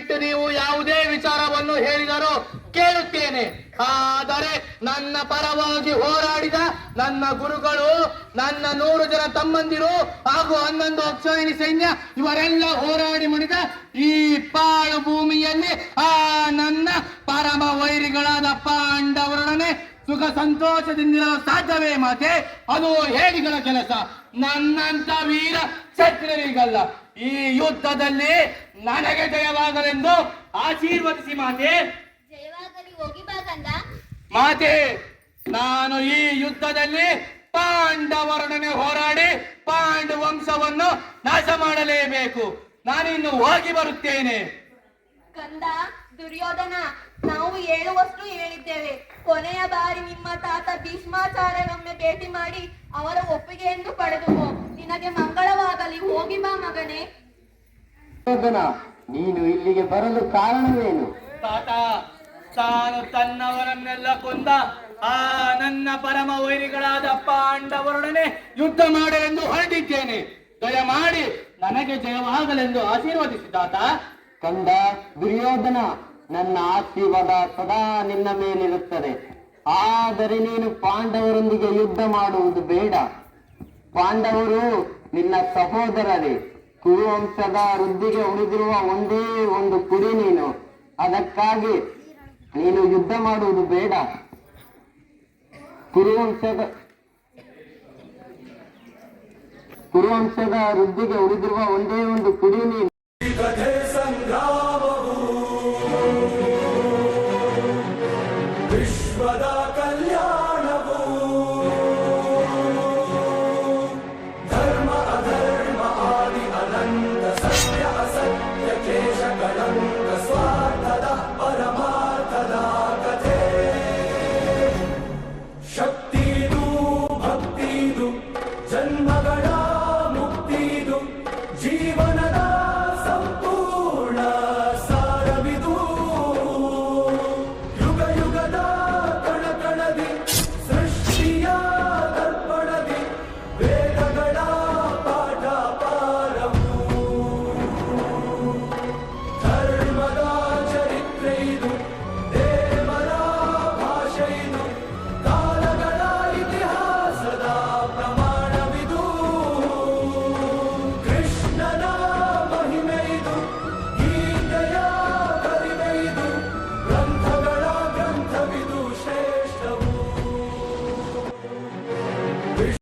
ಬಿಟ್ಟು ನೀವು ಯಾವುದೇ ವಿಚಾರವನ್ನು ಹೇಳಿದರೂ ಕೇಳುತ್ತೇನೆ. ಆದರೆ ನನ್ನ ಪರವಾಗಿ ಹೋರಾಡಿದ ನನ್ನ ಗುರುಗಳು, ನನ್ನ 100 ಜನ ತಮ್ಮಂದಿರು ಹಾಗೂ 11 ಅಕ್ಷೋಹಿಣಿ ಸೈನ್ಯ ಇವರೆಲ್ಲ ಹೋರಾಡಿ ಮುಡಿದ ಈ ಪಾಳು ಭೂಮಿಯಲ್ಲಿ ನನ್ನ ಪರಮ ವೈರಿಗಳಾದ ಪಾಂಡವರೊಡನೆ ಸುಖ ಸಂತೋಷದಿಂದಿರಲು ಸಾಧ್ಯವೇ ಮಾತೆ? ಅದು ಹೇಡಿಗಳ ಕೆಲಸ. ನನ್ನಂತ ವೀರ ಕ್ಷತ್ರಿಯರಿಗಲ್ಲ. ಈ ಯುದ್ಧದಲ್ಲಿ ನನಗೆ ಜಯವಾಗಲೆಂದು ಆಶೀರ್ವದಿಸಿ ಮಾತೆ. ಜಯವಾಗಲಿ, ಹೋಗಿ ಬಾ ಕಂದ. ಮಾತೆ, ನಾನು ಈ ಯುದ್ಧದಲ್ಲಿ ಪಾಂಡವರೊಡನೆ ಹೋರಾಡಿ ಪಾಂಡು ವಂಶವನ್ನು ನಾಶ ಮಾಡಲೇಬೇಕು. ನಾನಿನ್ನು ಹೋಗಿ ಬರುತ್ತೇನೆ. ಕಂದ, ದುರ್ಯೋಧನ, ನಾವು ಹೇಳುವಷ್ಟು ಹೇಳಿದ್ದೇವೆ. ಕೊನೆಯ ಬಾರಿ ನಿಮ್ಮ ತಾತ ಭೀಷ್ಮಾಚಾರ್ಯರೊಮ್ಮೆ ಭೇಟಿ ಮಾಡಿ ಅವರ ಒಪ್ಪಿಗೆಯನ್ನು ಪಡೆದುಕೋ. ನಿನಗೆ ಮಂಗಳವಾಗಲಿ. ಹೋಗಿ ಬಾ ಮಗನೇ. ನೀನು ಇಲ್ಲಿಗೆ ಬರಲು ಕಾರಣವೇನು? ತಾತ, ತಾನು ತನ್ನವರನ್ನೆಲ್ಲ ಕೊಂದ ನನ್ನ ಪರಮ ವೈರಿಗಳಾದ ಪಾಂಡವರೊಡನೆ ಯುದ್ಧ ಮಾಡಲೆಂದು ಹೊರಟಿದ್ದೇನೆ. ದಯಮಾಡಿ ನನಗೆ ಜಯವಾಗಲೆಂದು ಆಶೀರ್ವದಿಸಿ ತಾತ. ಕಂದ ದುರ್ಯೋಧನ, ನನ್ನ ಆಶೀರ್ವಾದ ಸದಾ ನಿನ್ನ ಮೇಲಿರುತ್ತದೆ. ಆದರೆ ನೀನು ಪಾಂಡವರೊಂದಿಗೆ ಯುದ್ಧ ಮಾಡುವುದು ಬೇಡ. ಪಾಂಡವರು ನಿನ್ನ ಸಹೋದರರೇ. ಕುರುವಂಶದ ವೃದ್ಧಿಗೆ ಉಳಿದಿರುವ ಒಂದೇ ಒಂದು ಕುಡಿ ನೀನು. ಅದಕ್ಕಾಗಿ ನೀನು ಯುದ್ಧ ಮಾಡುವುದು ಬೇಡ. ಕುರುವಂಶದ ವೃದ್ಧಿಗೆ ಉಳಿದಿರುವ ಒಂದೇ ಒಂದು ಕುಡಿ ನೀನು.